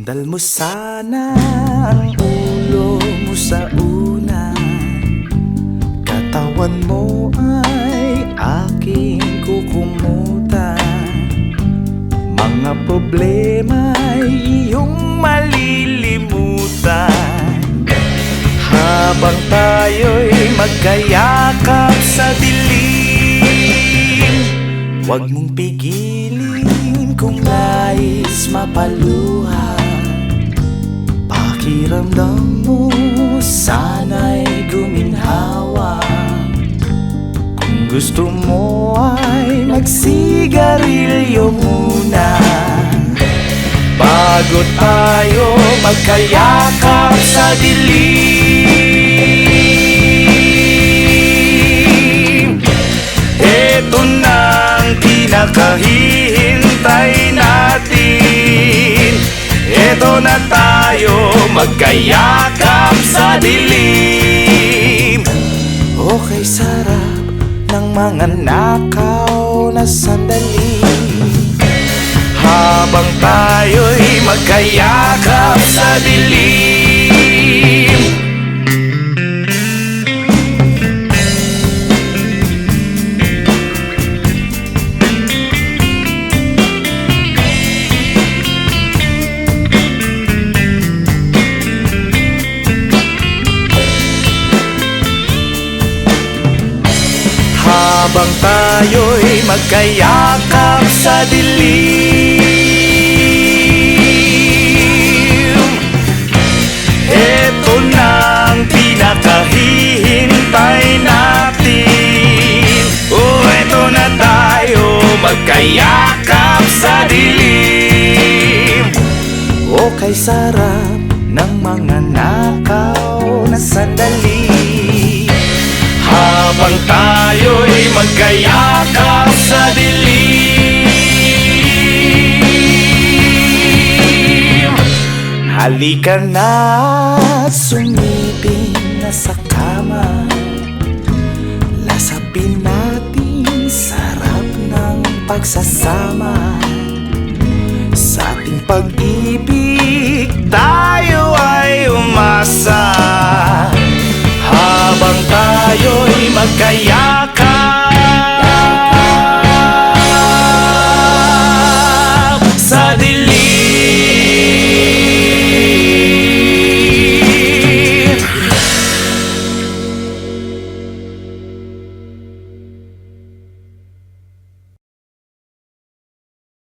Sandal mo sana ang ulo mo sa unan, katawan mo ay aking kukumutan. Mga problema'y iyong malilimutan habang tayo'y magkayakap sa dilim. Huwag mong pigilin kung nais mapaluha. Pakiramdam mo sana'y guminhawa. Kung gusto mo ay magsigarilyo muna bago tayo magkayakap sa dilim. Ito na ang pinakahihintay natin. Ito na tayo magkayakap sa dilim. Okay, sarap ng mga nakaw na sandali habang tayo'y magkayakap sa dilim. Habang tayo'y magkayakap sa dilim. Ito na ang pinakahihintay natin. Oh, ito na tayo magkayakap sa dilim. Oh, kay sarap ng mga nakaw na sandali habang tayo'y magkayakap sa dilim. Halika na, sumiping na sa kama. Lasapin natin sarap ng pagsasama. Sa ating pag-ibig tayo ay umasa habang tayo'y magkayakap